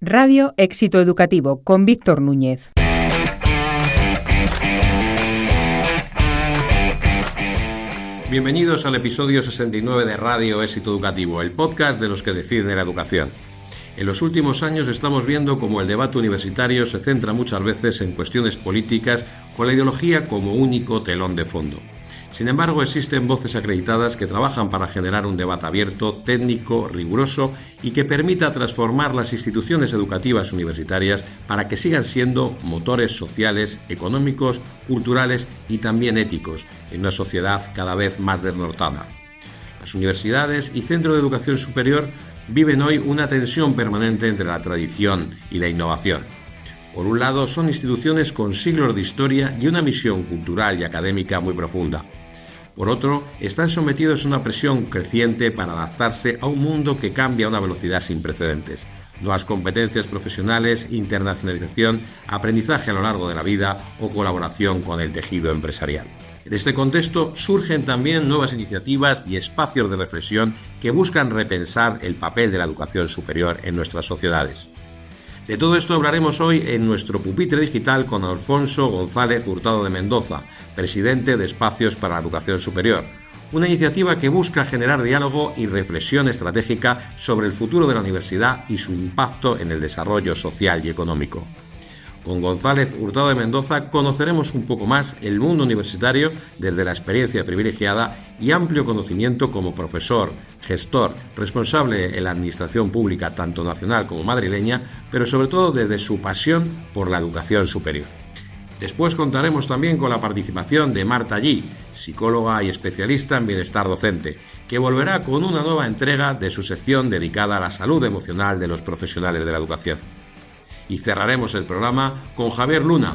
Radio Éxito Educativo con Víctor Núñez. Bienvenidos al episodio 69 de Radio Éxito Educativo, el podcast de los que deciden la educación. En los últimos años estamos viendo cómo el debate universitario se centra muchas veces en cuestiones políticas con la ideología como único telón de fondo. Sin embargo, existen voces acreditadas que trabajan para generar un debate abierto, técnico, riguroso y que permita transformar las instituciones educativas universitarias para que sigan siendo motores sociales, económicos, culturales y también éticos en una sociedad cada vez más desnortada. Las universidades y centros de educación superior viven hoy una tensión permanente entre la tradición y la innovación. Por un lado, son instituciones con siglos de historia y una misión cultural y académica muy profunda. Por otro, están sometidos a una presión creciente para adaptarse a un mundo que cambia a una velocidad sin precedentes. Nuevas competencias profesionales, internacionalización, aprendizaje a lo largo de la vida o colaboración con el tejido empresarial. En este contexto surgen también nuevas iniciativas y espacios de reflexión que buscan repensar el papel de la educación superior en nuestras sociedades. De todo esto hablaremos hoy en nuestro pupitre digital con Alfonso González Hurtado de Mendoza, presidente de Espacios para la Educación Superior, una iniciativa que busca generar diálogo y reflexión estratégica sobre el futuro de la universidad y su impacto en el desarrollo social y económico. Con González Hurtado de Mendoza conoceremos un poco más el mundo universitario desde la experiencia privilegiada y amplio conocimiento como profesor, gestor, responsable en la administración pública tanto nacional como madrileña, pero sobre todo desde su pasión por la educación superior. Después contaremos también con la participación de Marta Allí, psicóloga y especialista en bienestar docente, que volverá con una nueva entrega de su sección dedicada a la salud emocional de los profesionales de la educación. Y cerraremos el programa con Javier Luna,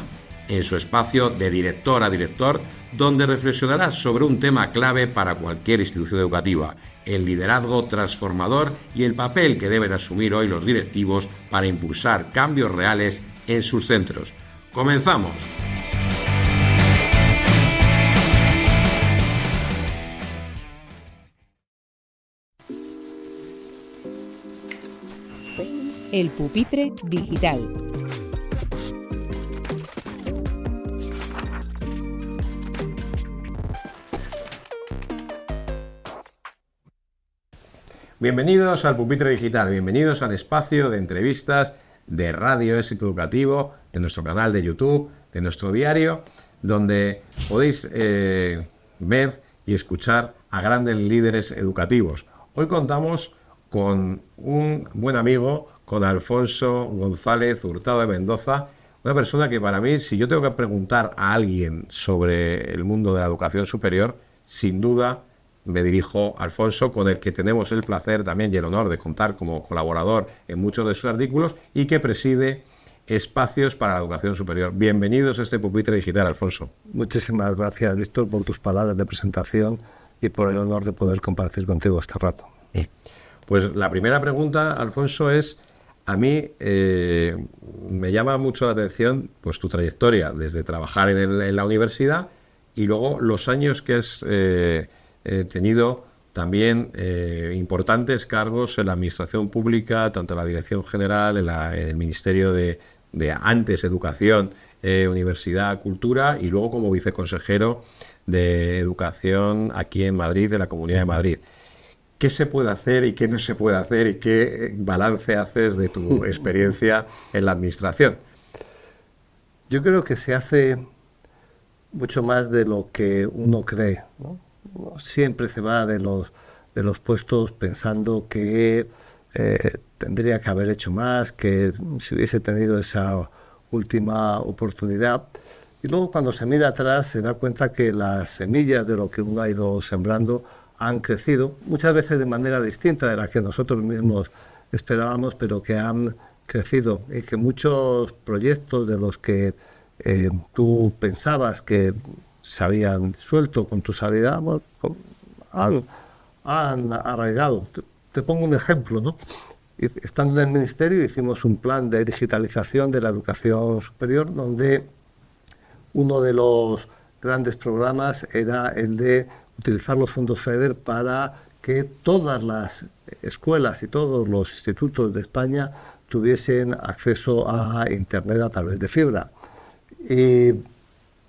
en su espacio de director a director, donde reflexionará sobre un tema clave para cualquier institución educativa, el liderazgo transformador y el papel que deben asumir hoy los directivos para impulsar cambios reales en sus centros. ¡Comenzamos! El pupitre digital. Bienvenidos al pupitre digital, bienvenidos al espacio de entrevistas de Radio Éxito Educativo, de nuestro canal de YouTube, de nuestro diario, donde podéis ver y escuchar a grandes líderes educativos. Hoy contamos con un buen amigo, con Alfonso González Hurtado de Mendoza, una persona que para mí, si yo tengo que preguntar a alguien sobre el mundo de la educación superior, sin duda me dirijo a Alfonso, con el que tenemos el placer también y el honor de contar como colaborador en muchos de sus artículos y que preside Espacios para la Educación Superior. Bienvenidos a este pupitre digital, Alfonso. Muchísimas gracias, Víctor, por tus palabras de presentación y por el honor de poder compartir contigo este rato. Pues la primera pregunta, Alfonso, es, a mí me llama mucho la atención pues tu trayectoria desde trabajar en la universidad y luego los años que has tenido también importantes cargos en la administración pública, tanto en la Dirección General, en el Ministerio de antes Educación, Universidad, Cultura y luego como viceconsejero de Educación aquí en Madrid, de la Comunidad de Madrid. ¿Qué se puede hacer y qué no se puede hacer y qué balance haces de tu experiencia en la administración? Yo creo que se hace mucho más de lo que uno cree, ¿no? Siempre se va de los puestos pensando que tendría que haber hecho más, que si hubiese tenido esa última oportunidad. Y luego cuando se mira atrás se da cuenta que las semillas de lo que uno ha ido sembrando han crecido, muchas veces de manera distinta de la que nosotros mismos esperábamos, pero que han crecido y que muchos proyectos de los que tú pensabas que se habían disuelto con tu salida, bueno, han arraigado. Te pongo un ejemplo, ¿no? Estando en el Ministerio hicimos un plan de digitalización de la educación superior donde uno de los grandes programas era el de utilizar los fondos FEDER para que todas las escuelas y todos los institutos de España tuviesen acceso a Internet a través de fibra. Y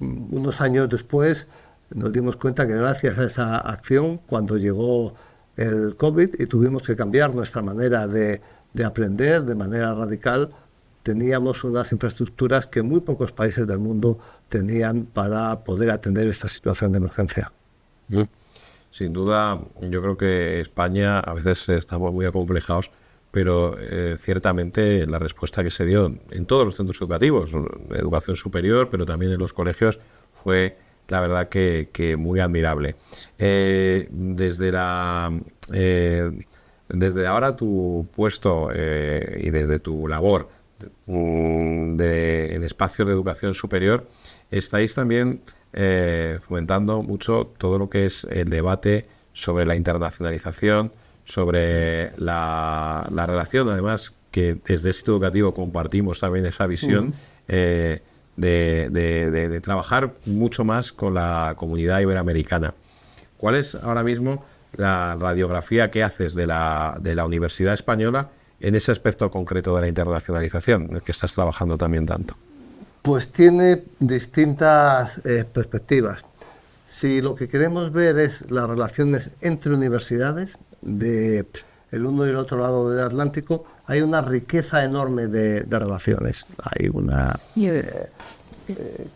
unos años después nos dimos cuenta que gracias a esa acción, cuando llegó el COVID y tuvimos que cambiar nuestra manera de aprender de manera radical, teníamos unas infraestructuras que muy pocos países del mundo tenían para poder atender esta situación de emergencia. Sin duda, yo creo que España a veces estamos muy acomplejados, pero ciertamente la respuesta que se dio en todos los centros educativos, educación superior, pero también en los colegios, fue la verdad que muy admirable. Desde ahora tu puesto y desde tu labor en espacios de educación superior, estáis también fomentando mucho todo lo que es el debate sobre la internacionalización, sobre la relación, además, que desde Éxito Educativo compartimos también esa visión de trabajar mucho más con la comunidad iberoamericana. ¿Cuál es ahora mismo la radiografía que haces de la Universidad Española en ese aspecto concreto de la internacionalización, en el que estás trabajando también tanto? Pues tiene distintas perspectivas. Si lo que queremos ver es las relaciones entre universidades, de el uno y el otro lado del Atlántico, hay una riqueza enorme de relaciones. Hay una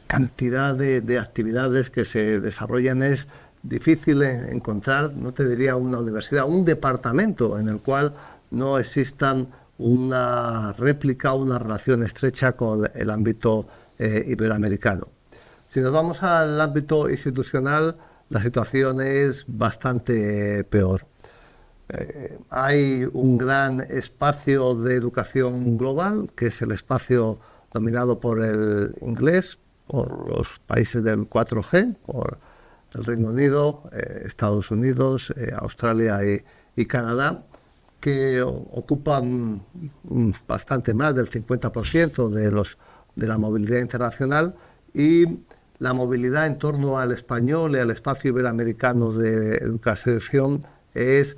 cantidad de actividades que se desarrollan. Es difícil encontrar, no te diría una universidad, un departamento en el cual no existan una réplica, una relación estrecha con el ámbito iberoamericano. Si nos vamos al ámbito institucional, la situación es bastante peor. Hay un gran espacio de educación global, que es el espacio dominado por el inglés, por los países del 4G, por el Reino Unido, Estados Unidos, Australia y Canadá, que ocupan bastante más del 50% de la movilidad internacional, y la movilidad en torno al español y al espacio iberoamericano de educación es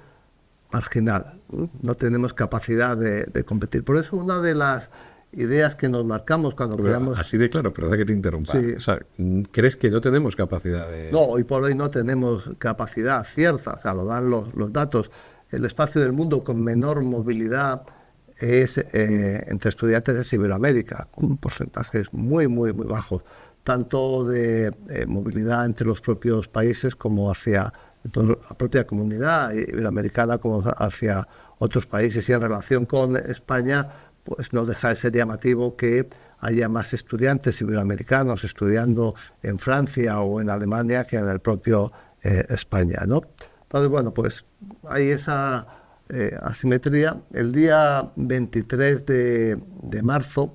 marginal. No tenemos capacidad de competir. Por eso una de las ideas que nos marcamos cuando creamos... Así de claro, perdón que te interrumpa. Sí. O sea, ¿crees que no tenemos capacidad de...? No, hoy por hoy no tenemos capacidad cierta, o sea, lo dan los datos. El espacio del mundo con menor movilidad es entre estudiantes de Iberoamérica, con porcentajes muy bajos, tanto de movilidad entre los propios países como hacia la propia comunidad iberoamericana, como hacia otros países. Y en relación con España, pues no deja de ser llamativo que haya más estudiantes iberoamericanos estudiando en Francia o en Alemania que en el propio España, ¿no? Entonces, bueno, pues hay esa asimetría. El día 23 de marzo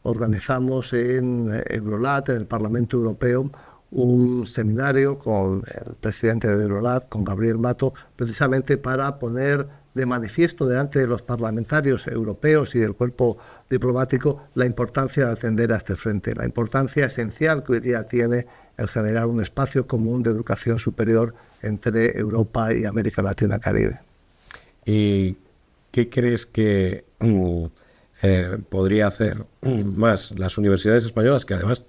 organizamos en Eurolat, en el Parlamento Europeo, un seminario con el presidente de Eurolat, con Gabriel Mato, precisamente para poner de manifiesto delante de los parlamentarios europeos y del cuerpo diplomático la importancia de atender a este frente, la importancia esencial que hoy día tiene el generar un espacio común de educación superior entre Europa y América Latina Caribe. ¿Y qué crees que podría hacer más las universidades españolas, que además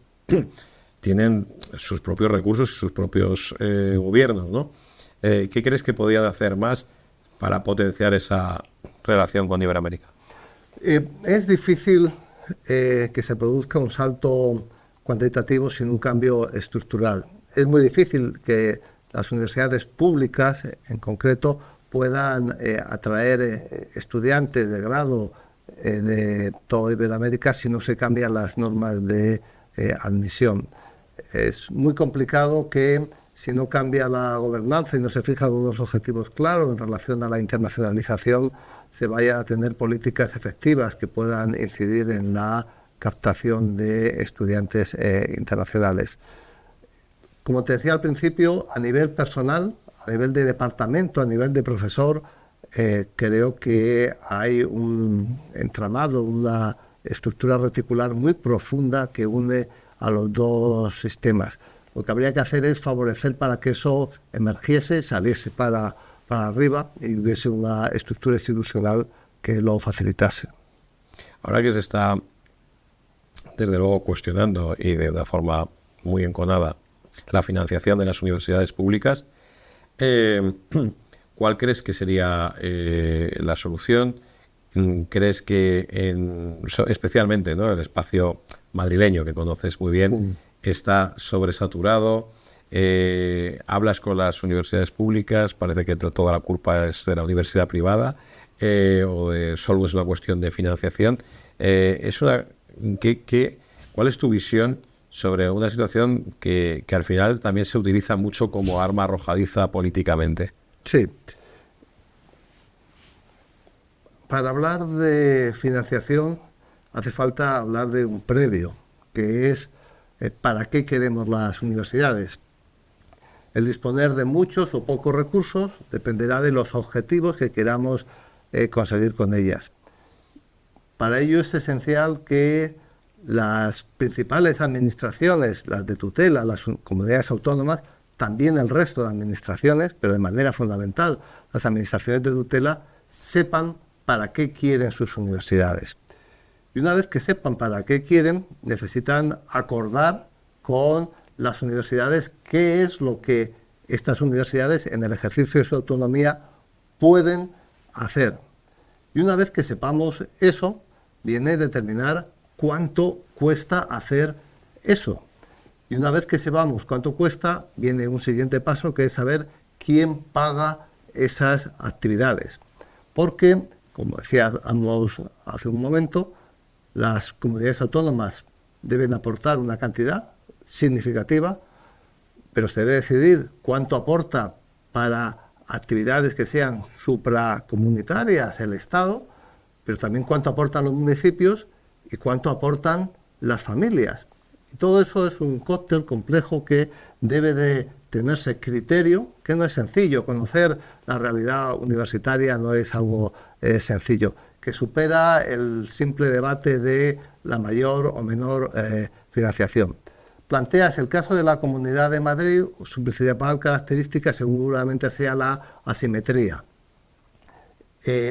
tienen sus propios recursos y sus propios gobiernos, ¿no? ¿Qué crees que podría hacer más para potenciar esa relación con Iberoamérica? Es difícil que se produzca un salto cuantitativo sin un cambio estructural. Es muy difícil que las universidades públicas, en concreto, puedan atraer estudiantes de grado de toda Iberoamérica si no se cambian las normas de admisión. Es muy complicado que, si no cambia la gobernanza y no se fijan unos objetivos claros en relación a la internacionalización, se vayan a tener políticas efectivas que puedan incidir en la captación de estudiantes internacionales. Como te decía al principio, a nivel personal, a nivel de departamento, a nivel de profesor, creo que hay un entramado, una estructura reticular muy profunda que une a los dos sistemas. Lo que habría que hacer es favorecer para que eso emergiese, saliese para arriba y hubiese una estructura institucional que lo facilitase. Ahora que se está, desde luego, cuestionando y de una forma muy enconada la financiación de las universidades públicas, ¿cuál crees que sería la solución? ¿Crees que especialmente, ¿no?, el espacio madrileño, que conoces muy bien, está sobresaturado? Hablas con las universidades públicas, parece que toda la culpa es de la universidad privada, solo es una cuestión de financiación. ¿Cuál es tu visión sobre una situación que al final también se utiliza mucho como arma arrojadiza políticamente? Sí. Para hablar de financiación hace falta hablar de un previo, que es ¿para qué queremos las universidades? El disponer de muchos o pocos recursos dependerá de los objetivos que queramos conseguir con ellas. Para ello es esencial que las principales administraciones, las de tutela, las comunidades autónomas, también el resto de administraciones, pero de manera fundamental, las administraciones de tutela, sepan para qué quieren sus universidades. Y una vez que sepan para qué quieren, necesitan acordar con las universidades qué es lo que estas universidades, en el ejercicio de su autonomía, pueden hacer. Y una vez que sepamos eso, viene determinar cuánto cuesta hacer eso. Y una vez que sepamos cuánto cuesta, viene un siguiente paso, que es saber quién paga esas actividades. Porque, como decíamos hace un momento, las comunidades autónomas deben aportar una cantidad significativa, pero se debe decidir cuánto aporta para actividades que sean supracomunitarias el Estado, pero también cuánto aportan los municipios y cuánto aportan las familias. Y todo eso es un cóctel complejo que debe de tenerse criterio, que no es sencillo. Conocer la realidad universitaria no es algo sencillo, que supera el simple debate de la mayor o menor financiación. Planteas el caso de la Comunidad de Madrid, su principal característica seguramente sea la asimetría.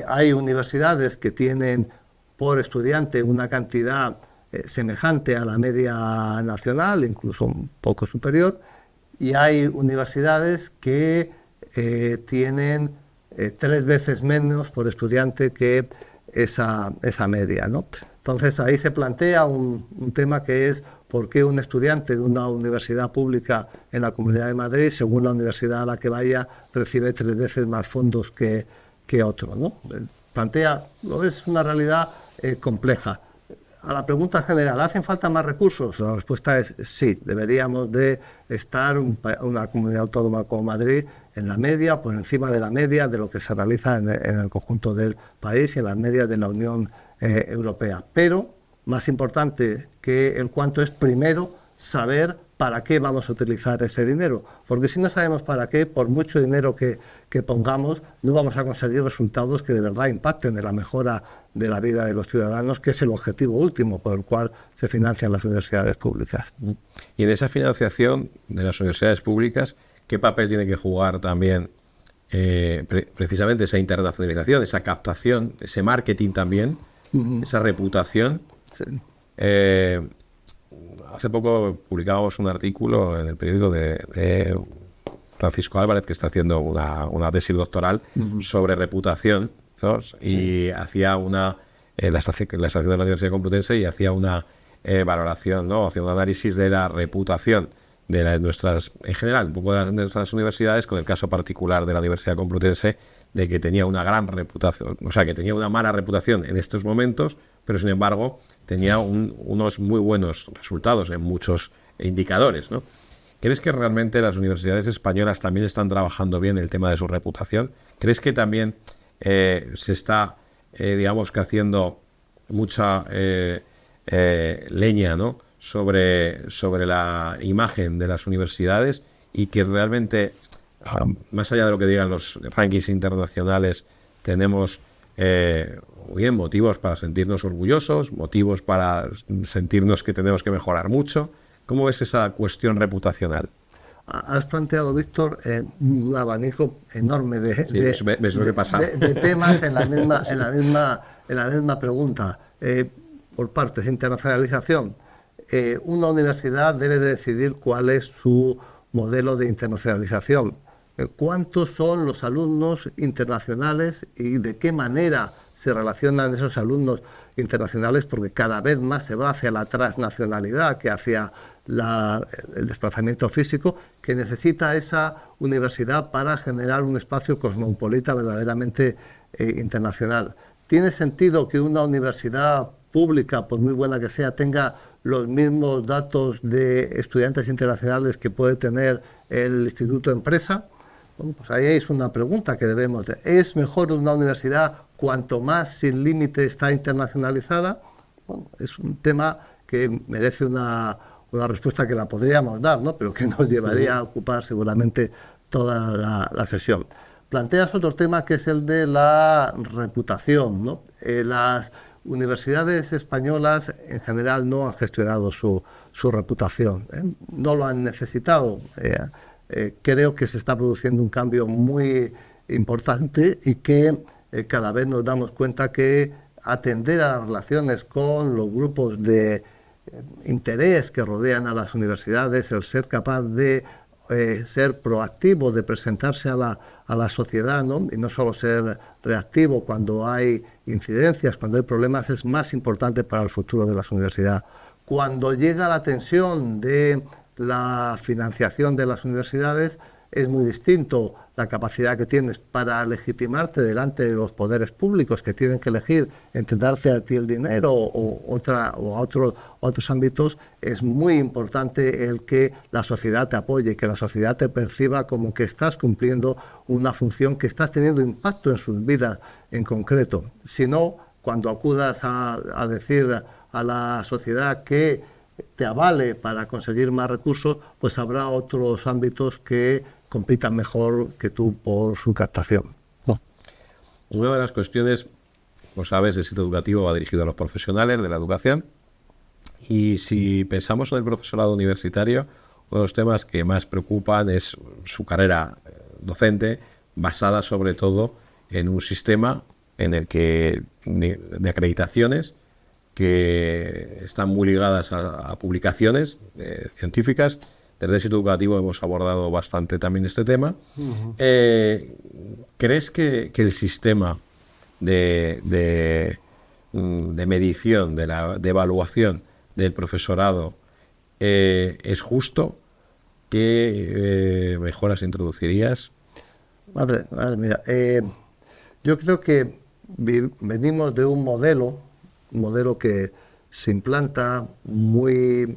Hay universidades que tienen por estudiante una cantidad semejante a la media nacional, incluso un poco superior, y hay universidades que tienen 3 veces menos por estudiante que esa media, ¿no? Entonces ahí se plantea un tema que es por qué un estudiante de una universidad pública en la Comunidad de Madrid, según la universidad a la que vaya, recibe 3 veces más fondos que otro, ¿no? Es una realidad compleja. A la pregunta general, ¿hacen falta más recursos? La respuesta es sí, deberíamos de estar una comunidad autónoma como Madrid en la media, por encima de la media de lo que se realiza en el conjunto del país y en las medias de la Unión Europea. Pero, más importante que el cuánto es, primero, saber para qué vamos a utilizar ese dinero. Porque si no sabemos para qué, por mucho dinero que pongamos, no vamos a conseguir resultados que de verdad impacten en la mejora de la vida de los ciudadanos, que es el objetivo último por el cual se financian las universidades públicas. Y en esa financiación de las universidades públicas, ¿qué papel tiene que jugar también precisamente esa internacionalización, esa captación, ese marketing también, esa reputación? Sí. Hace poco publicábamos un artículo en el periódico de Francisco Álvarez, que está haciendo una tesis doctoral sobre reputación, ¿no? Y hacía la estación de la Universidad Complutense, y hacía una valoración, ¿no? Hacía un análisis de la reputación de nuestras, en general, un poco de nuestras universidades, con el caso particular de la Universidad Complutense, de que tenía una gran reputación, o sea, que tenía una mala reputación en estos momentos, pero sin embargo tenía unos muy buenos resultados en muchos indicadores, ¿no? ¿Crees que realmente las universidades españolas también están trabajando bien el tema de su reputación? ¿Crees que también se está, digamos, que haciendo mucha leña, ¿no?, sobre la imagen de las universidades, y que realmente, más allá de lo que digan los rankings internacionales, tenemos bien motivos para sentirnos orgullosos, motivos para sentirnos que tenemos que mejorar mucho? ¿Cómo ves esa cuestión reputacional? Has planteado, Víctor, un abanico enorme de ¿Ves lo que pasa? de temas en la misma en la misma pregunta, por partes, internacionalización. Una universidad debe de decidir cuál es su modelo de internacionalización. ¿Cuántos son los alumnos internacionales y de qué manera se relacionan esos alumnos internacionales? Porque cada vez más se va hacia la transnacionalidad que hacia el desplazamiento físico, que necesita esa universidad para generar un espacio cosmopolita verdaderamente internacional. ¿Tiene sentido que una universidad pública, por muy buena que sea, tenga los mismos datos de estudiantes internacionales que puede tener el Instituto de Empresa? Bueno, pues ahí es una pregunta que debemos de. ¿Es mejor una universidad cuanto más sin límite está internacionalizada? Bueno, es un tema que merece una respuesta que la podríamos dar, ¿no? Pero que nos llevaría a ocupar seguramente toda la sesión. Planteas otro tema que es el de la reputación, ¿no? Las universidades españolas en general no han gestionado su reputación, no lo han necesitado. Creo que se está produciendo un cambio muy importante y que cada vez nos damos cuenta que atender a las relaciones con los grupos de interés que rodean a las universidades, el ser capaz de ser proactivo, de presentarse a la sociedad, ¿no? Y no solo ser reactivo cuando hay incidencias, cuando hay problemas, es más importante para el futuro de las universidades. Cuando llega la tensión de la financiación de las universidades, es muy distinto la capacidad que tienes para legitimarte delante de los poderes públicos que tienen que elegir entre darte a ti el dinero o a otros ámbitos. Es muy importante el que la sociedad te apoye, que la sociedad te perciba como que estás cumpliendo una función, que estás teniendo impacto en sus vidas en concreto. Si no, cuando acudas a decir a la sociedad que te avale para conseguir más recursos, pues habrá otros ámbitos que compitan mejor que tú por su captación. No. Una de las cuestiones, como sabes, el Instituto Educativo va dirigido a los profesionales de la educación, y si pensamos en el profesorado universitario, uno de los temas que más preocupan es su carrera docente, basada sobre todo en un sistema en el que de acreditaciones que están muy ligadas a publicaciones científicas. Desde el Instituto Educativo hemos abordado bastante también este tema. Uh-huh. ¿Crees que el sistema de medición, de evaluación del profesorado es justo? ¿Qué mejoras introducirías? Madre mía, yo creo que venimos de un modelo que se implanta muy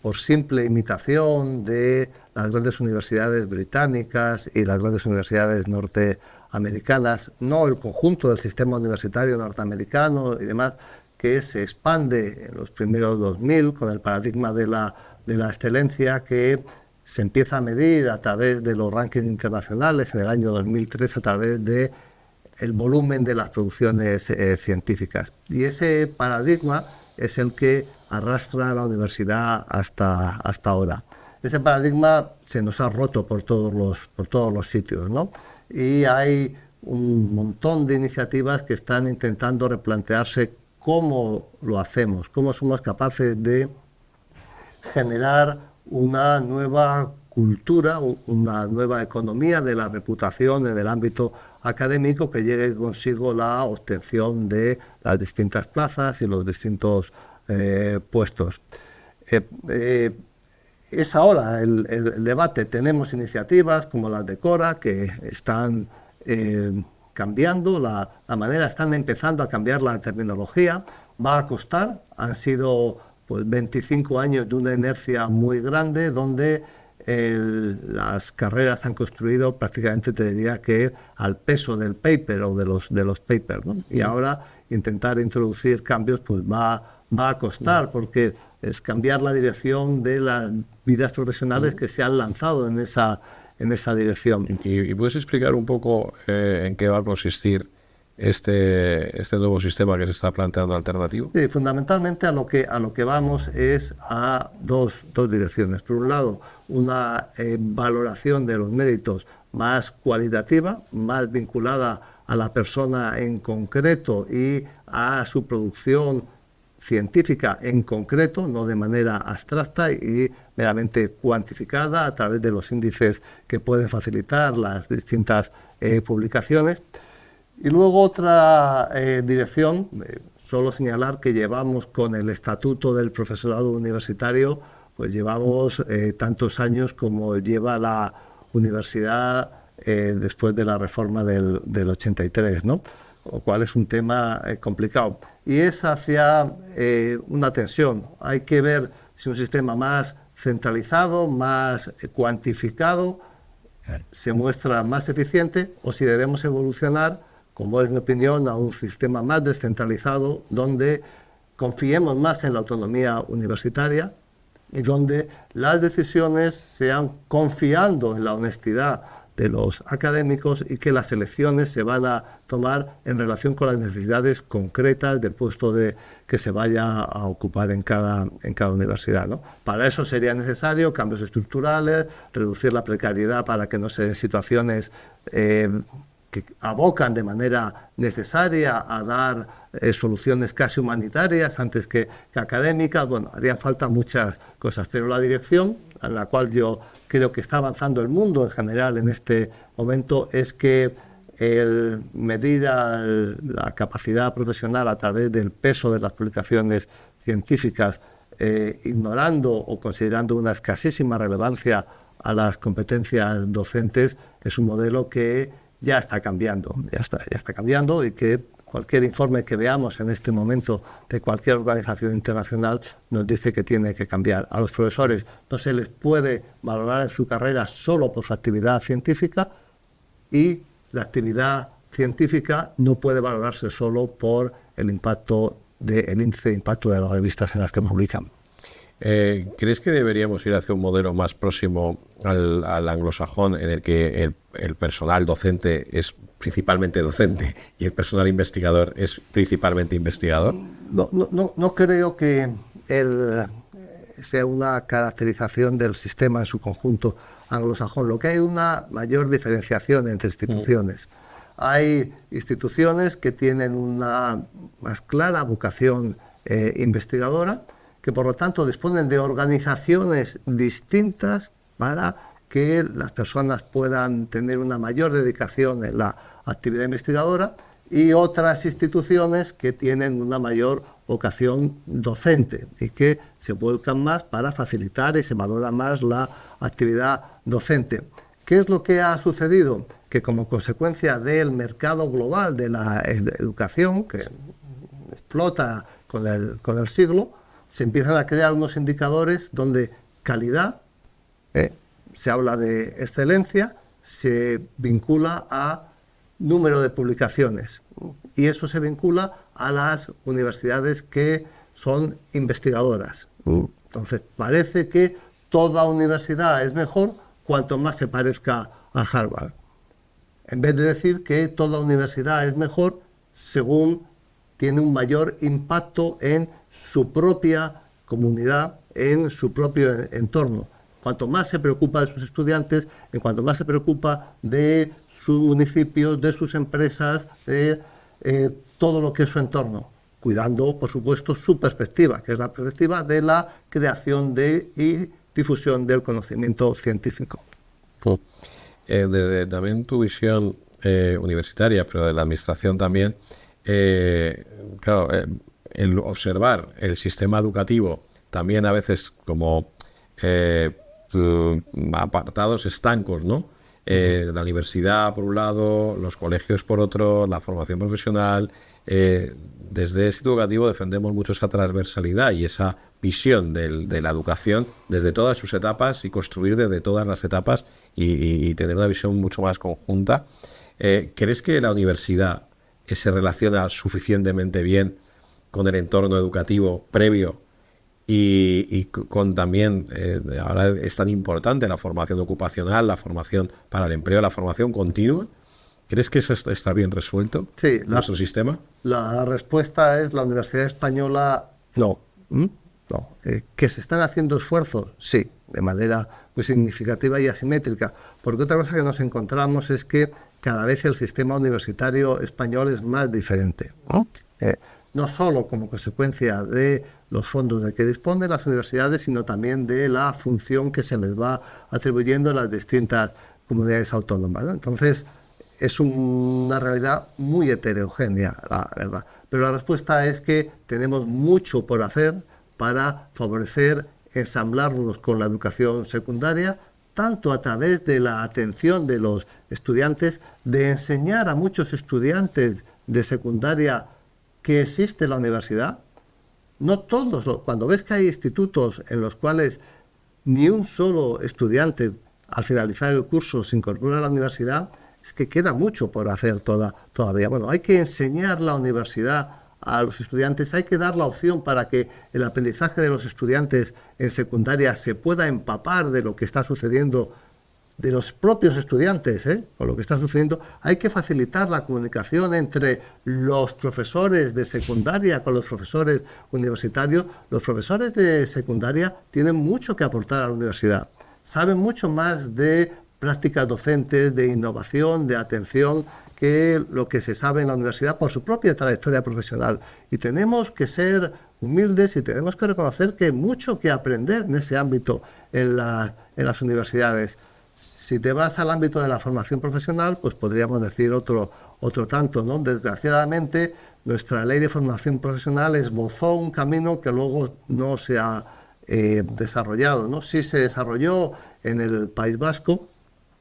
por simple imitación de las grandes universidades británicas y las grandes universidades norteamericanas, no el conjunto del sistema universitario norteamericano y demás, que se expande en los primeros 2000 con el paradigma de la excelencia, que se empieza a medir a través de los rankings internacionales en el año 2003 a través de el volumen de las producciones científicas. Y ese paradigma es el que arrastra a la universidad hasta ahora. Ese paradigma se nos ha roto por todos los sitios, ¿no? Y hay un montón de iniciativas que están intentando replantearse cómo lo hacemos, cómo somos capaces de generar una nueva cultura, una nueva economía de la reputación en el ámbito académico que llegue consigo la obtención de las distintas plazas y los distintos puestos. Es ahora el debate. Tenemos iniciativas como las de Cora que están cambiando la manera, están empezando a cambiar la terminología. Va a costar, han sido pues 25 años de una inercia muy grande donde las carreras han construido prácticamente, te diría que al peso del paper o de los papers, ¿no? Y ahora intentar introducir cambios pues va a costar, porque es cambiar la dirección de las vidas profesionales que se han lanzado en esa dirección. ¿Y puedes explicar un poco en qué va a consistir este nuevo sistema que se está planteando alternativo? Sí, fundamentalmente a lo que vamos es a dos direcciones. Por un lado, una valoración de los méritos más cualitativa, más vinculada a la persona en concreto y a su producción científica en concreto, no de manera abstracta y meramente cuantificada a través de los índices que pueden facilitar las distintas publicaciones. Y luego otra dirección, solo señalar que llevamos con el Estatuto del Profesorado Universitario, pues llevamos tantos años como lleva la universidad después de la reforma del 83, ¿no? Lo cual es un tema complicado. Y es hacia una tensión. Hay que ver si un sistema más centralizado, más cuantificado, se muestra más eficiente, o si debemos evolucionar, como es mi opinión, a un sistema más descentralizado, donde confiemos más en la autonomía universitaria y donde las decisiones sean confiando en la honestidad de los académicos y que las elecciones se van a tomar en relación con las necesidades concretas del puesto que se vaya a ocupar en cada universidad, ¿no? Para eso sería necesario cambios estructurales, reducir la precariedad para que no se den situaciones que abocan de manera necesaria a dar soluciones casi humanitarias antes que académicas. Bueno, harían falta muchas cosas, pero la dirección a la cual yo creo que está avanzando el mundo en general en este momento es que el medir la capacidad profesional a través del peso de las publicaciones científicas, ignorando o considerando una escasísima relevancia a las competencias docentes, es un modelo que ya está cambiando, ya está cambiando, y que cualquier informe que veamos en este momento de cualquier organización internacional nos dice que tiene que cambiar. A los profesores no se les puede valorar en su carrera solo por su actividad científica, y la actividad científica no puede valorarse solo por el índice de impacto de las revistas en las que publican. ¿Crees que deberíamos ir hacia un modelo más próximo al anglosajón, en el que el personal docente es principalmente docente y el personal investigador es principalmente investigador? No creo que sea una caracterización del sistema en su conjunto anglosajón. Lo que hay una mayor diferenciación entre instituciones. Hay instituciones que tienen una más clara vocación investigadora, que por lo tanto disponen de organizaciones distintas para que las personas puedan tener una mayor dedicación en la actividad investigadora, y otras instituciones que tienen una mayor vocación docente y que se vuelcan más para facilitar y se valora más la actividad docente. ¿Qué es lo que ha sucedido? Que como consecuencia del mercado global de la educación, que explota con el siglo, se empiezan a crear unos indicadores donde calidad, se habla de excelencia, se vincula a número de publicaciones, y eso se vincula a las universidades que son investigadoras. Entonces parece que toda universidad es mejor cuanto más se parezca a Harvard, en vez de decir que toda universidad es mejor según tiene un mayor impacto en su propia comunidad, en su propio entorno. Cuanto más se preocupa de sus estudiantes, en cuanto más se preocupa de sus municipios, de sus empresas, de todo lo que es su entorno, cuidando, por supuesto, su perspectiva, que es la perspectiva de la creación y difusión del conocimiento científico. Desde también tu visión universitaria, pero de la administración también, claro, el observar el sistema educativo también a veces como apartados estancos, ¿no? La universidad por un lado, los colegios por otro, la formación profesional. Desde Éxito Educativo defendemos mucho esa transversalidad y esa visión de la educación desde todas sus etapas, y construir desde todas las etapas y tener una visión mucho más conjunta. ¿Crees que la universidad se relaciona suficientemente bien con el entorno educativo previo y con también, ahora es tan importante la formación ocupacional, la formación para el empleo, la formación continua? ¿Crees que eso está bien resuelto en nuestro sistema? La respuesta es: la Universidad Española no. ¿Que se están haciendo esfuerzos? Sí, de manera muy significativa y asimétrica. Porque otra cosa que nos encontramos es que cada vez el sistema universitario español es más diferente. no solo como consecuencia de los fondos de que disponen las universidades, sino también de la función que se les va atribuyendo a las distintas comunidades autónomas, ¿no? Entonces, es una realidad muy heterogénea, la verdad. Pero la respuesta es que tenemos mucho por hacer para favorecer, ensamblarnos con la educación secundaria, tanto a través de la atención de los estudiantes, de enseñar a muchos estudiantes de secundaria que existe la universidad. No todos, cuando ves que hay institutos en los cuales ni un solo estudiante al finalizar el curso se incorpora a la universidad, es que queda mucho por hacer todavía. Bueno, hay que enseñar la universidad a los estudiantes, hay que dar la opción para que el aprendizaje de los estudiantes en secundaria se pueda empapar de lo que está sucediendo, de los propios estudiantes, con lo que está sucediendo. Hay que facilitar la comunicación entre los profesores de secundaria con los profesores universitarios. Los profesores de secundaria tienen mucho que aportar a la universidad, saben mucho más de prácticas docentes, de innovación, de atención, que lo que se sabe en la universidad por su propia trayectoria profesional. Y tenemos que ser humildes y tenemos que reconocer que hay mucho que aprender en ese ámbito en las universidades. Si te vas al ámbito de la formación profesional, pues podríamos decir otro tanto, ¿no? Desgraciadamente, nuestra ley de formación profesional esbozó un camino que luego no se ha desarrollado, ¿no? Sí se desarrolló en el País Vasco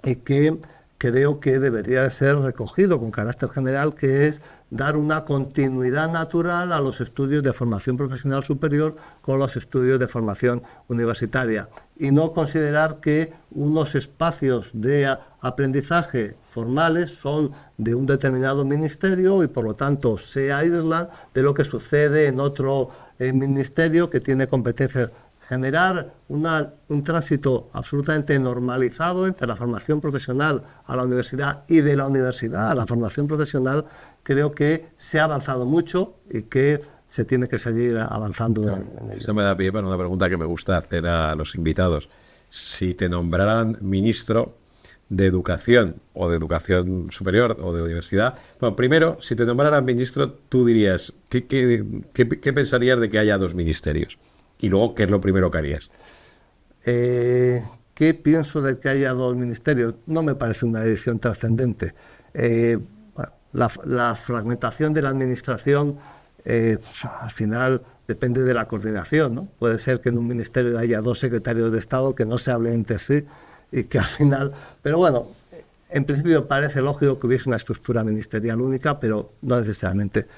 y que creo que debería de ser recogido con carácter general, que es dar una continuidad natural a los estudios de formación profesional superior con los estudios de formación universitaria y no considerar que unos espacios de aprendizaje formales son de un determinado ministerio y por lo tanto se aíslan de lo que sucede en otro ministerio que tiene competencias. Generar un tránsito absolutamente normalizado entre la formación profesional a la universidad y de la universidad a la formación profesional, creo que se ha avanzado mucho y que se tiene que seguir avanzando en ello. Esto me da pie para una pregunta que me gusta hacer a los invitados. Si te nombraran ministro de Educación o de Educación Superior o de Universidad, bueno, primero, si te nombraran ministro, tú dirías, ¿qué pensarías de que haya dos ministerios? Y luego, ¿qué es lo primero que harías? ¿Qué pienso de que haya dos ministerios? No me parece una decisión trascendente. Bueno, la fragmentación de la administración, al final, depende de la coordinación, ¿no? Puede ser que en un ministerio haya dos secretarios de Estado que no se hablen entre sí y que al final... Pero bueno, en principio parece lógico que hubiese una estructura ministerial única, pero no necesariamente.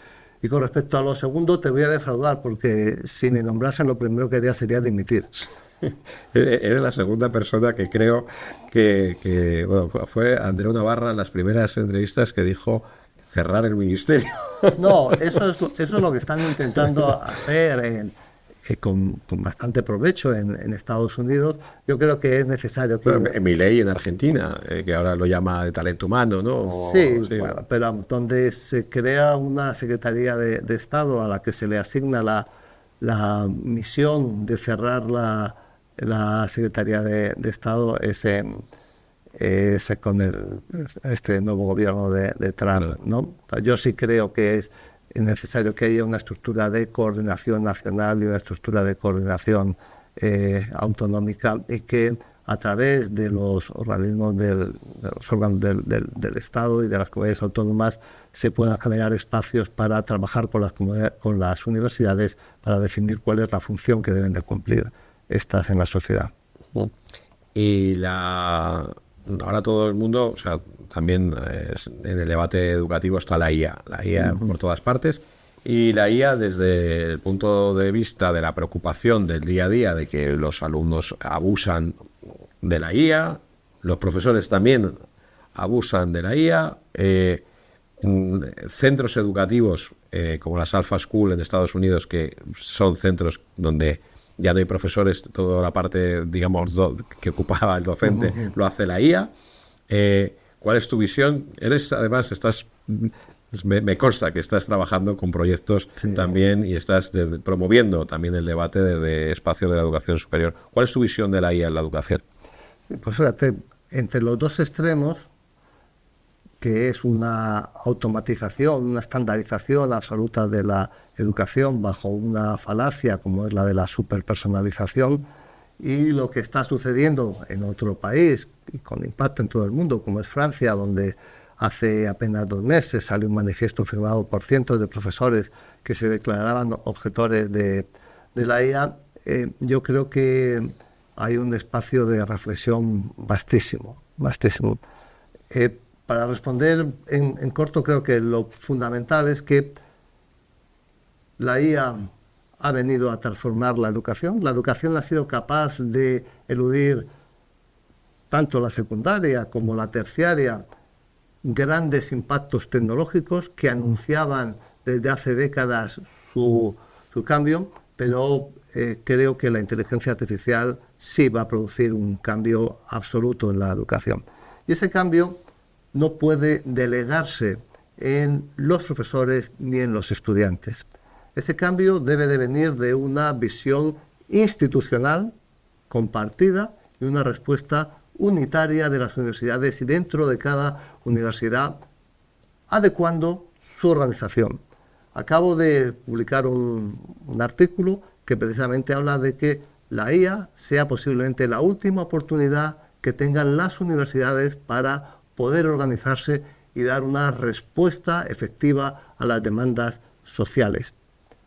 Y con respecto a lo segundo, te voy a defraudar, porque si me nombrasen, lo primero que haría sería dimitir. Eres la segunda persona que creo que bueno, fue Andreu Navarra en las primeras entrevistas que dijo cerrar el ministerio. No, eso es lo que están intentando hacer con bastante provecho en Estados Unidos. yo creo que es necesario que... Pero Milei en Argentina, que ahora lo llama de talento humano, ¿no? Sí, bueno, pero donde se crea una Secretaría de Estado a la que se le asigna la misión de cerrar la Secretaría de Estado es con este nuevo gobierno de Trump, ¿no? Yo sí creo que es necesario que haya una estructura de coordinación nacional y una estructura de coordinación autonómica, y que a través de los organismos de los órganos del Estado y de las comunidades autónomas se puedan generar espacios para trabajar con las universidades para definir cuál es la función que deben de cumplir estas en la sociedad. Y ahora todo el mundo, o sea, también en el debate educativo está la IA por todas partes, y la IA desde el punto de vista de la preocupación del día a día, de que los alumnos abusan de la IA, los profesores también abusan de la IA, centros educativos como las Alpha School en Estados Unidos, que son centros donde ya no hay profesores, toda la parte, digamos, que ocupaba el docente, lo hace la IA. ¿Cuál es tu visión? Me consta que estás trabajando con proyectos también y estás promoviendo también el debate de espacio de la educación superior. ¿Cuál es tu visión de la IA en la educación? Sí, pues fíjate, entre los dos extremos que es una automatización, una estandarización absoluta de la educación bajo una falacia como es la de la superpersonalización, y lo que está sucediendo en otro país y con impacto en todo el mundo, como es Francia, donde hace apenas 2 meses salió un manifiesto firmado por cientos de profesores que se declaraban objetores de la IA. Yo creo que hay un espacio de reflexión vastísimo. Para responder en corto, creo que lo fundamental es que la IA ha venido a transformar la educación. La educación ha sido capaz de eludir tanto la secundaria como la terciaria grandes impactos tecnológicos que anunciaban desde hace décadas su cambio, pero creo que la inteligencia artificial sí va a producir un cambio absoluto en la educación. Y ese cambio no puede delegarse en los profesores ni en los estudiantes. Ese cambio debe de venir de una visión institucional compartida y una respuesta unitaria de las universidades y dentro de cada universidad adecuando su organización. Acabo de publicar un artículo que precisamente habla de que la IA sea posiblemente la última oportunidad que tengan las universidades para poder organizarse y dar una respuesta efectiva a las demandas sociales.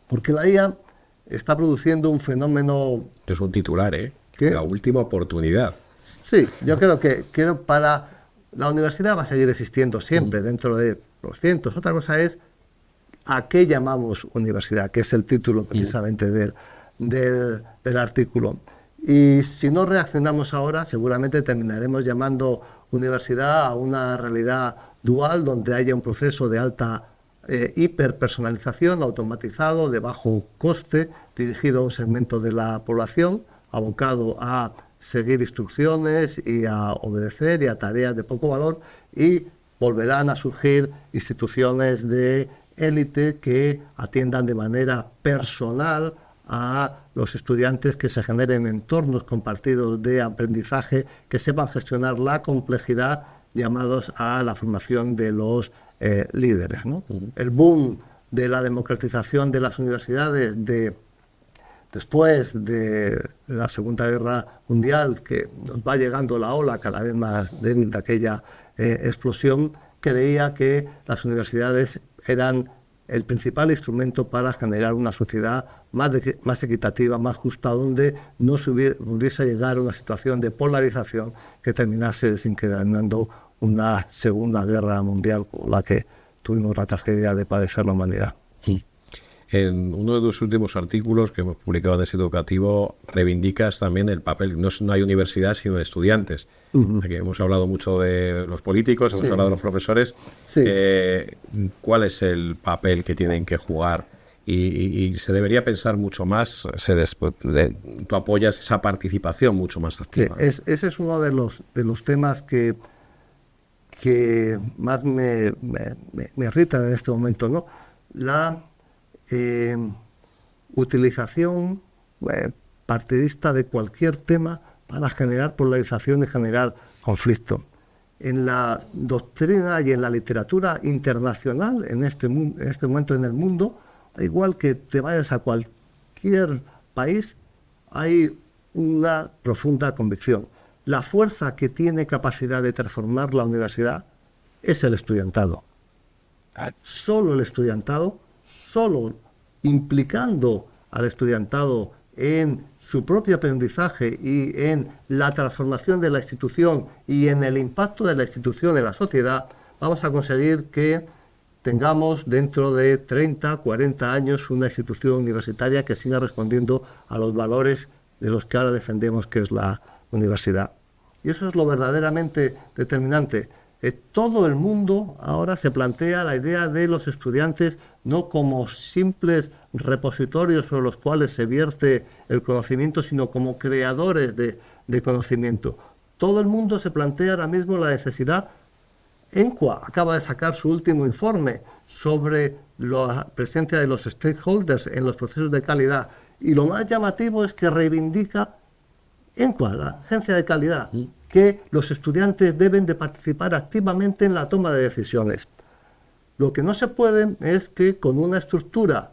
Porque la IA está produciendo un fenómeno... Es un titular, ¿eh? ¿Qué? La última oportunidad. Sí, yo creo que para la universidad va a seguir existiendo siempre dentro de los cientos. Otra cosa es a qué llamamos universidad, que es el título precisamente del artículo. Y si no reaccionamos ahora, seguramente terminaremos llamando universidad a una realidad dual donde haya un proceso de alta hiperpersonalización, automatizado, de bajo coste, dirigido a un segmento de la población, abocado a seguir instrucciones y a obedecer y a tareas de poco valor, y volverán a surgir instituciones de élite que atiendan de manera personal a los estudiantes, que se generen entornos compartidos de aprendizaje, que sepan gestionar la complejidad, llamados a la formación de los líderes, ¿no? El boom de la democratización de las universidades después de la Segunda Guerra Mundial, que nos va llegando la ola cada vez más débil de aquella explosión, creía que las universidades eran el principal instrumento para generar una sociedad más equitativa, más justa, donde no se hubiese llegar a una situación de polarización que terminase desencadenando una Segunda Guerra Mundial, con la que tuvimos la tragedia de padecer la humanidad. En uno de los últimos artículos que hemos publicado en Éxito Educativo reivindicas también el papel, no hay universidad sino estudiantes. Aquí hemos hablado mucho de los políticos, hemos hablado de los profesores. Sí. ¿Cuál es el papel que tienen que jugar? Y se debería pensar mucho más, tú apoyas esa participación mucho más activa. Sí, ese es uno de los temas que más me irritan en este momento, ¿no? La utilización partidista de cualquier tema para generar polarización y generar conflicto. En la doctrina y en la literatura internacional, en este momento en el mundo, da igual que te vayas a cualquier país, hay una profunda convicción. La fuerza que tiene capacidad de transformar la universidad es el estudiantado. Solo el estudiantado, solo implicando al estudiantado en su propio aprendizaje y en la transformación de la institución y en el impacto de la institución en la sociedad, vamos a conseguir que tengamos dentro de 30, 40 años una institución universitaria que siga respondiendo a los valores de los que ahora defendemos, que es la universidad. Y eso es lo verdaderamente determinante. Todo el mundo ahora se plantea la idea de los estudiantes no como simples repositorios sobre los cuales se vierte el conocimiento, sino como creadores de conocimiento. Todo el mundo se plantea ahora mismo la necesidad. ENCUA acaba de sacar su último informe sobre la presencia de los stakeholders en los procesos de calidad, y lo más llamativo es que reivindica ENCUA, la agencia de calidad, que los estudiantes deben de participar activamente en la toma de decisiones. Lo que no se puede es que con una estructura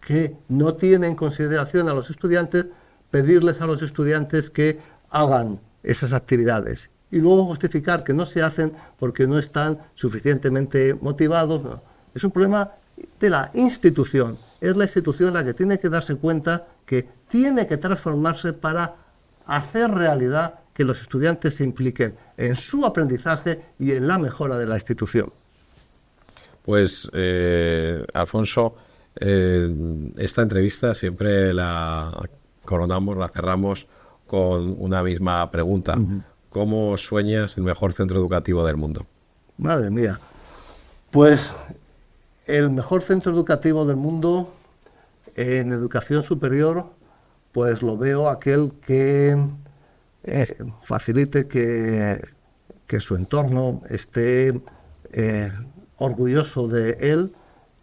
que no tiene en consideración a los estudiantes, pedirles a los estudiantes que hagan esas actividades y luego justificar que no se hacen porque no están suficientemente motivados. No. Es un problema de la institución. Es la institución la que tiene que darse cuenta que tiene que transformarse para hacer realidad que los estudiantes se impliquen en su aprendizaje y en la mejora de la institución. Pues, Alfonso, esta entrevista siempre la coronamos, la cerramos con una misma pregunta. ¿Cómo sueñas el mejor centro educativo del mundo? Madre mía. Pues el mejor centro educativo del mundo en educación superior, pues lo veo aquel que facilite que su entorno esté orgulloso de él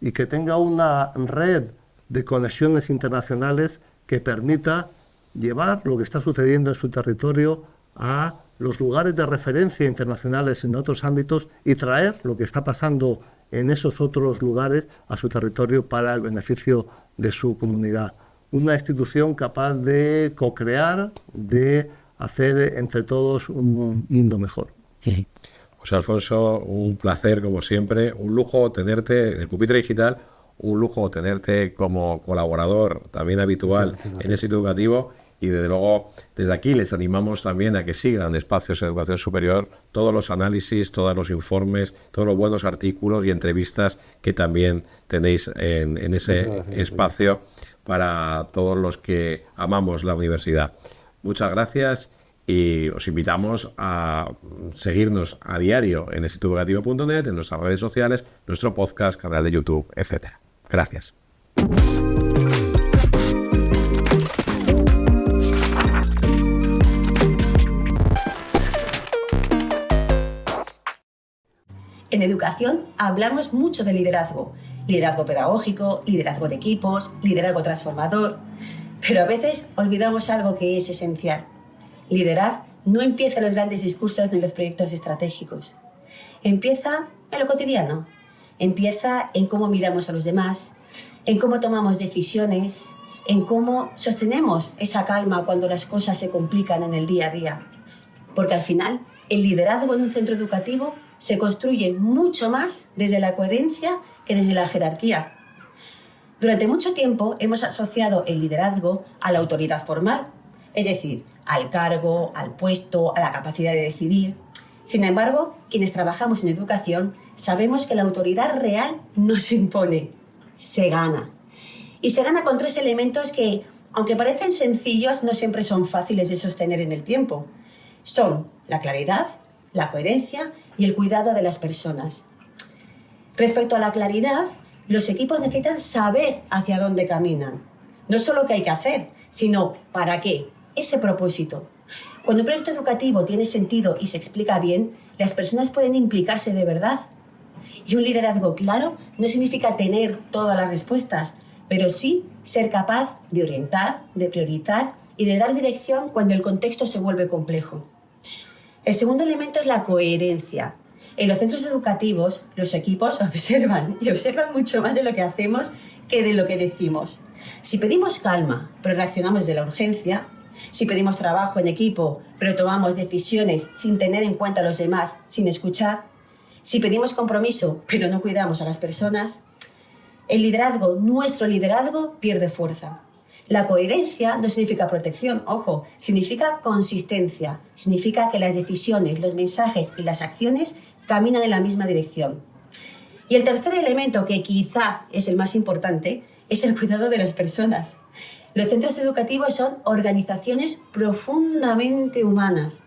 y que tenga una red de conexiones internacionales que permita llevar lo que está sucediendo en su territorio a los lugares de referencia internacionales en otros ámbitos y traer lo que está pasando en esos otros lugares a su territorio para el beneficio de su comunidad. Una institución capaz de co-crear, de hacer entre todos un mundo mejor. Pues Alfonso, un placer como siempre, un lujo tenerte en el Pupitre Digital, un lujo tenerte como colaborador también habitual en el Instituto Educativo y desde luego desde aquí les animamos también a que sigan Espacios en Educación Superior todos los análisis, todos los informes, todos los buenos artículos y entrevistas que también tenéis en ese espacio para todos los que amamos la universidad. Muchas gracias y os invitamos a seguirnos a diario en institutoeducativo.net, en nuestras redes sociales, nuestro podcast, canal de YouTube, etc. Gracias. En educación hablamos mucho de liderazgo. Liderazgo pedagógico, liderazgo de equipos, liderazgo transformador. Pero a veces olvidamos algo que es esencial. Liderar no empieza en los grandes discursos ni en los proyectos estratégicos. Empieza en lo cotidiano. Empieza en cómo miramos a los demás, en cómo tomamos decisiones, en cómo sostenemos esa calma cuando las cosas se complican en el día a día. Porque al final, el liderazgo en un centro educativo se construye mucho más desde la coherencia que desde la jerarquía. Durante mucho tiempo hemos asociado el liderazgo a la autoridad formal, es decir, al cargo, al puesto, a la capacidad de decidir. Sin embargo, quienes trabajamos en educación sabemos que la autoridad real no se impone, se gana. Y se gana con 3 elementos que, aunque parecen sencillos, no siempre son fáciles de sostener en el tiempo. Son la claridad, la coherencia y el cuidado de las personas. Respecto a la claridad, los equipos necesitan saber hacia dónde caminan. No solo qué hay que hacer, sino para qué, ese propósito. Cuando un proyecto educativo tiene sentido y se explica bien, las personas pueden implicarse de verdad. Y un liderazgo claro no significa tener todas las respuestas, pero sí ser capaz de orientar, de priorizar y de dar dirección cuando el contexto se vuelve complejo. El segundo elemento es la coherencia. En los centros educativos, los equipos observan mucho más de lo que hacemos que de lo que decimos. Si pedimos calma, pero reaccionamos desde la urgencia, si pedimos trabajo en equipo, pero tomamos decisiones sin tener en cuenta a los demás, sin escuchar, si pedimos compromiso, pero no cuidamos a las personas, el liderazgo, nuestro liderazgo, pierde fuerza. La coherencia no significa protección, ojo, significa consistencia, significa que las decisiones, los mensajes y las acciones caminan en la misma dirección. Y el tercer elemento, que quizá es el más importante, es el cuidado de las personas. Los centros educativos son organizaciones profundamente humanas.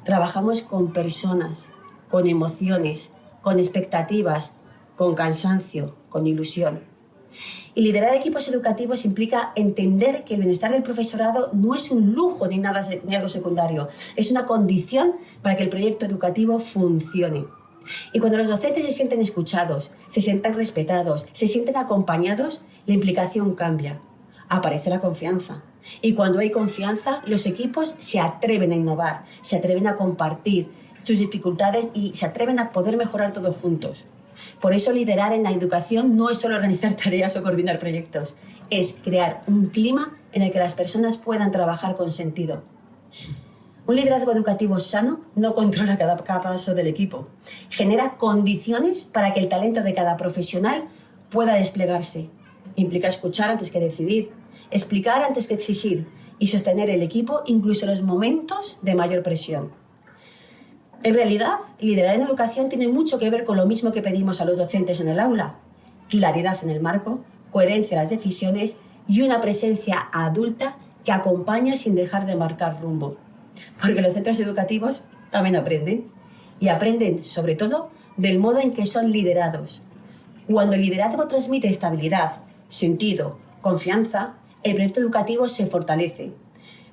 Trabajamos con personas, con emociones, con expectativas, con cansancio, con ilusión. Y liderar equipos educativos implica entender que el bienestar del profesorado no es un lujo ni algo secundario, es una condición para que el proyecto educativo funcione. Y cuando los docentes se sienten escuchados, se sientan respetados, se sienten acompañados, la implicación cambia. Aparece la confianza. Y cuando hay confianza, los equipos se atreven a innovar, se atreven a compartir sus dificultades y se atreven a poder mejorar todos juntos. Por eso liderar en la educación no es solo organizar tareas o coordinar proyectos, es crear un clima en el que las personas puedan trabajar con sentido. Un liderazgo educativo sano no controla cada paso del equipo, genera condiciones para que el talento de cada profesional pueda desplegarse. Implica escuchar antes que decidir, explicar antes que exigir y sostener el equipo incluso en los momentos de mayor presión. En realidad, liderar en educación tiene mucho que ver con lo mismo que pedimos a los docentes en el aula: claridad en el marco, coherencia en las decisiones y una presencia adulta que acompaña sin dejar de marcar rumbo. Porque los centros educativos también aprenden, y aprenden sobre todo del modo en que son liderados. Cuando el liderazgo transmite estabilidad, sentido, confianza, el proyecto educativo se fortalece.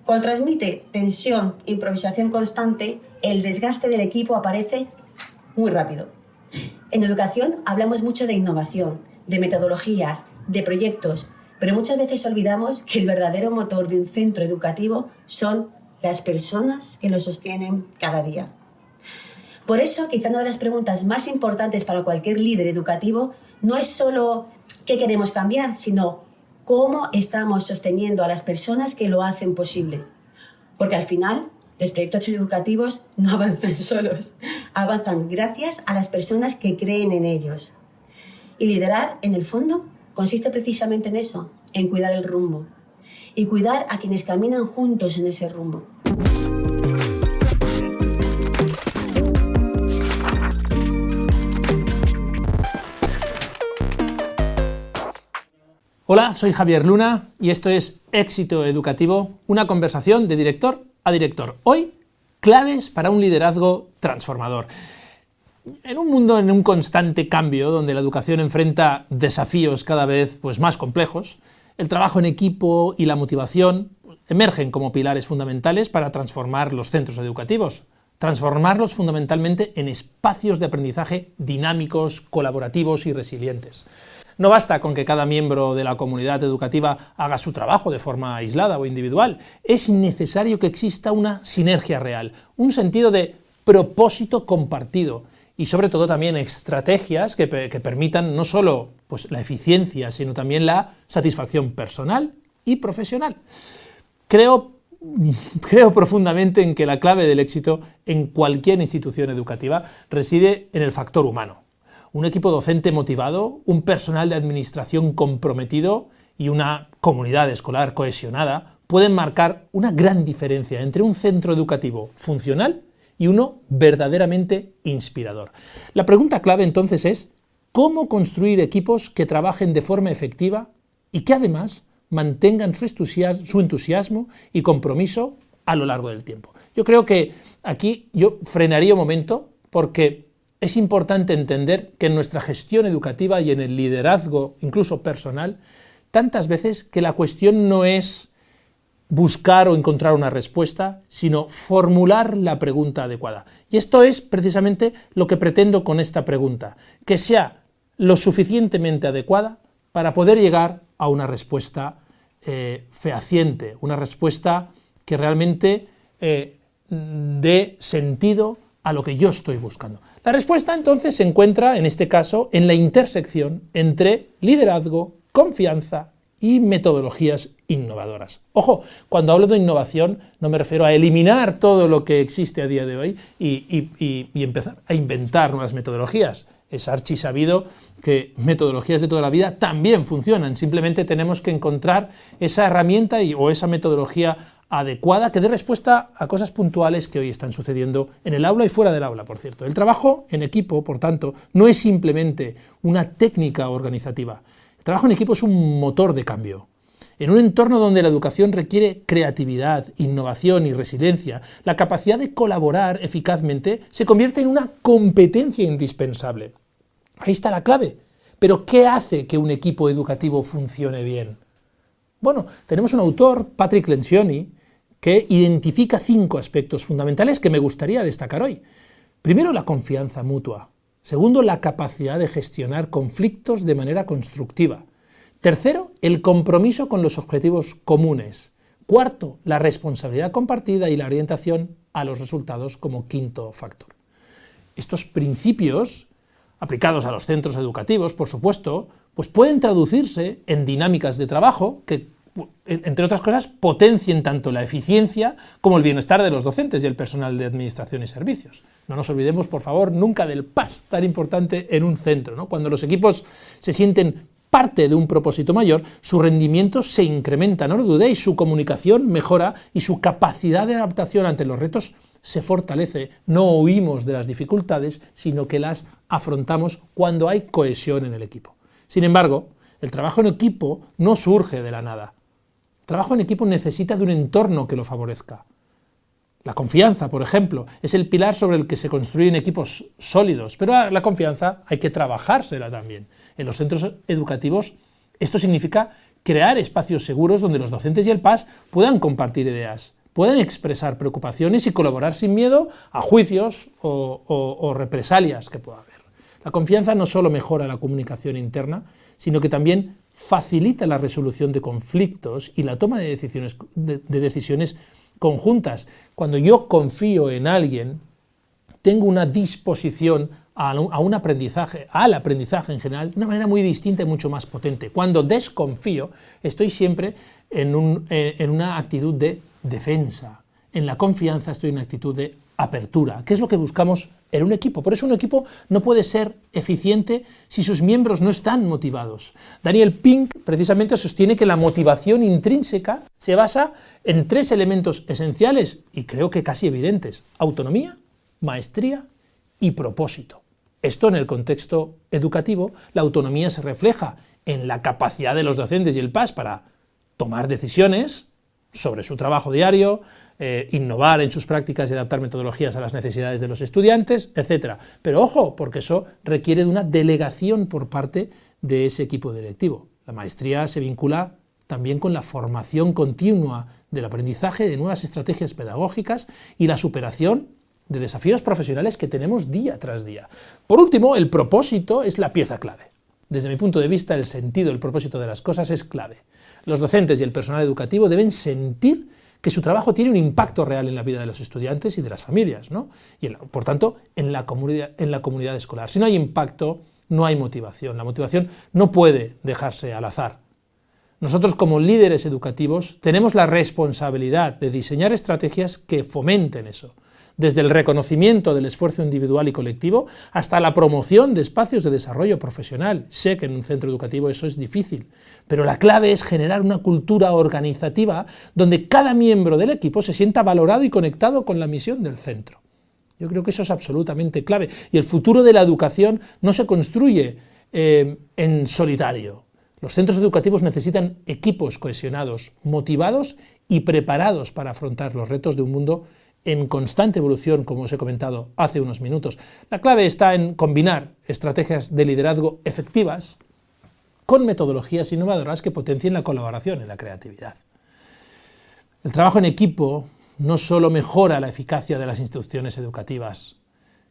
Cuando transmite tensión, improvisación constante, el desgaste del equipo aparece muy rápido. En educación hablamos mucho de innovación, de metodologías, de proyectos, pero muchas veces olvidamos que el verdadero motor de un centro educativo son las personas que lo sostienen cada día. Por eso, quizá una de las preguntas más importantes para cualquier líder educativo no es solo qué queremos cambiar, sino cómo estamos sosteniendo a las personas que lo hacen posible. Porque al final, los proyectos educativos no avanzan solos, avanzan gracias a las personas que creen en ellos. Y liderar, en el fondo, consiste precisamente en eso, en cuidar el rumbo. Y cuidar a quienes caminan juntos en ese rumbo. Hola, soy Javier Luna y esto es Éxito Educativo, una conversación de director a director. Hoy, claves para un liderazgo transformador. En un mundo en un constante cambio, donde la educación enfrenta desafíos cada vez más complejos, el trabajo en equipo y la motivación emergen como pilares fundamentales para transformar los centros educativos, transformarlos fundamentalmente en espacios de aprendizaje dinámicos, colaborativos y resilientes. No basta con que cada miembro de la comunidad educativa haga su trabajo de forma aislada o individual, es necesario que exista una sinergia real, un sentido de propósito compartido y sobre todo también estrategias que permitan no solo la eficiencia, sino también la satisfacción personal y profesional. Creo profundamente en que la clave del éxito en cualquier institución educativa reside en el factor humano. Un equipo docente motivado, un personal de administración comprometido y una comunidad escolar cohesionada pueden marcar una gran diferencia entre un centro educativo funcional y uno verdaderamente inspirador. La pregunta clave entonces es: ¿cómo construir equipos que trabajen de forma efectiva y que además mantengan su entusiasmo y compromiso a lo largo del tiempo? Yo creo que aquí yo frenaría un momento, porque es importante entender que en nuestra gestión educativa y en el liderazgo, incluso personal, tantas veces que la cuestión no es buscar o encontrar una respuesta, sino formular la pregunta adecuada. Y esto es precisamente lo que pretendo con esta pregunta, que sea lo suficientemente adecuada para poder llegar a una respuesta fehaciente, una respuesta que realmente dé sentido a lo que yo estoy buscando. La respuesta entonces se encuentra, en este caso, en la intersección entre liderazgo, confianza y metodologías innovadoras. Ojo, cuando hablo de innovación no me refiero a eliminar todo lo que existe a día de hoy y empezar a inventar nuevas metodologías. Es archisabido que metodologías de toda la vida también funcionan, simplemente tenemos que encontrar esa herramienta o esa metodología adecuada que dé respuesta a cosas puntuales que hoy están sucediendo en el aula y fuera del aula, por cierto. El trabajo en equipo, por tanto, no es simplemente una técnica organizativa. El trabajo en equipo es un motor de cambio. En un entorno donde la educación requiere creatividad, innovación y resiliencia, la capacidad de colaborar eficazmente se convierte en una competencia indispensable. Ahí está la clave. Pero ¿qué hace que un equipo educativo funcione bien? Bueno, tenemos un autor, Patrick Lencioni, que identifica 5 aspectos fundamentales que me gustaría destacar hoy. Primero, la confianza mutua. Segundo, la capacidad de gestionar conflictos de manera constructiva. Tercero, el compromiso con los objetivos comunes. Cuarto, la responsabilidad compartida y la orientación a los resultados como quinto factor. Estos principios, aplicados a los centros educativos, por supuesto, pues pueden traducirse en dinámicas de trabajo que, entre otras cosas, potencien tanto la eficiencia como el bienestar de los docentes y el personal de administración y servicios. No nos olvidemos, por favor, nunca del PAS, tan importante en un centro, ¿no? Cuando los equipos se sienten parte de un propósito mayor, su rendimiento se incrementa, no lo dudéis, su comunicación mejora y su capacidad de adaptación ante los retos se fortalece. No huimos de las dificultades, sino que las afrontamos cuando hay cohesión en el equipo. Sin embargo, el trabajo en equipo no surge de la nada. El trabajo en equipo necesita de un entorno que lo favorezca. La confianza, por ejemplo, es el pilar sobre el que se construyen equipos sólidos, pero la confianza hay que trabajársela también. En los centros educativos esto significa crear espacios seguros donde los docentes y el PAS puedan compartir ideas, pueden expresar preocupaciones y colaborar sin miedo a juicios o represalias que pueda haber. La confianza no solo mejora la comunicación interna, sino que también facilita la resolución de conflictos y la toma de decisiones conjuntas. Cuando yo confío en alguien, tengo una disposición al aprendizaje en general, de una manera muy distinta y mucho más potente. Cuando desconfío, estoy siempre en una actitud de defensa. En la confianza estoy en una actitud de apertura, que es lo que buscamos en un equipo. Por eso un equipo no puede ser eficiente si sus miembros no están motivados. Daniel Pink precisamente sostiene que la motivación intrínseca se basa en 3 elementos esenciales y creo que casi evidentes: autonomía, maestría y propósito. Esto en el contexto educativo, la autonomía se refleja en la capacidad de los docentes y el PAS para tomar decisiones sobre su trabajo diario, innovar en sus prácticas y adaptar metodologías a las necesidades de los estudiantes, etc. Pero ojo, porque eso requiere de una delegación por parte de ese equipo directivo. La maestría se vincula también con la formación continua del aprendizaje de nuevas estrategias pedagógicas y la superación de desafíos profesionales que tenemos día tras día. Por último, el propósito es la pieza clave. Desde mi punto de vista, el sentido, el propósito de las cosas es clave. Los docentes y el personal educativo deben sentir que su trabajo tiene un impacto real en la vida de los estudiantes y de las familias, ¿no? Y por tanto, en la comunidad escolar. Si no hay impacto, no hay motivación. La motivación no puede dejarse al azar. Nosotros, como líderes educativos, tenemos la responsabilidad de diseñar estrategias que fomenten eso, desde el reconocimiento del esfuerzo individual y colectivo hasta la promoción de espacios de desarrollo profesional. Sé que en un centro educativo eso es difícil, pero la clave es generar una cultura organizativa donde cada miembro del equipo se sienta valorado y conectado con la misión del centro. Yo creo que eso es absolutamente clave. Y el futuro de la educación no se construye en solitario. Los centros educativos necesitan equipos cohesionados, motivados y preparados para afrontar los retos de un mundo en constante evolución, como os he comentado hace unos minutos. La clave está en combinar estrategias de liderazgo efectivas con metodologías innovadoras que potencien la colaboración y la creatividad. El trabajo en equipo no solo mejora la eficacia de las instituciones educativas,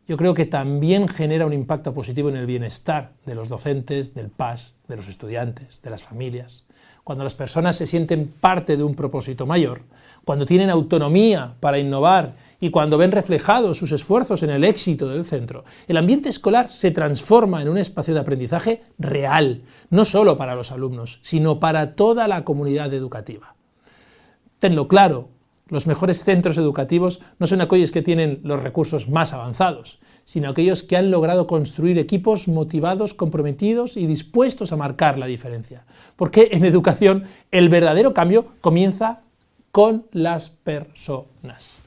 yo creo que también genera un impacto positivo en el bienestar de los docentes, del PAS, de los estudiantes, de las familias. Cuando las personas se sienten parte de un propósito mayor, cuando tienen autonomía para innovar y cuando ven reflejados sus esfuerzos en el éxito del centro, el ambiente escolar se transforma en un espacio de aprendizaje real, no solo para los alumnos, sino para toda la comunidad educativa. Tenlo claro, los mejores centros educativos no son aquellos que tienen los recursos más avanzados, sino aquellos que han logrado construir equipos motivados, comprometidos y dispuestos a marcar la diferencia. Porque en educación el verdadero cambio comienza con las personas.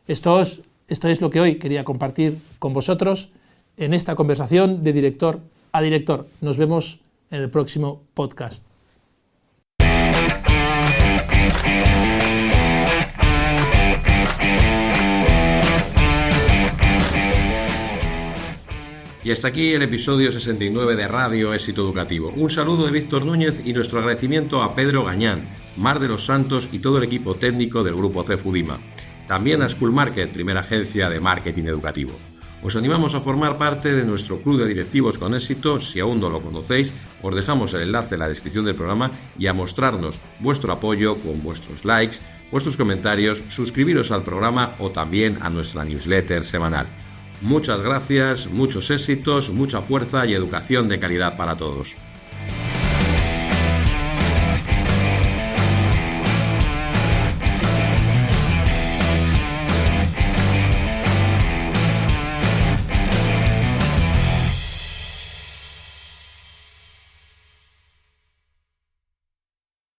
Esto es lo que hoy quería compartir con vosotros en esta conversación de director a director. Nos vemos en el próximo podcast. Y hasta aquí el episodio 69 de Radio Éxito Educativo. Un saludo de Víctor Núñez y nuestro agradecimiento a Pedro Gañán, Mar de los Santos y todo el equipo técnico del Grupo CEFUDIMA. También a School Market, primera agencia de marketing educativo. Os animamos a formar parte de nuestro club de directivos con éxito si aún no lo conocéis, Os dejamos el enlace en la descripción del programa y a mostrarnos vuestro apoyo con vuestros likes, vuestros comentarios, suscribiros al programa o también a nuestra newsletter semanal. Muchas gracias, muchos éxitos, mucha fuerza y educación de calidad para todos.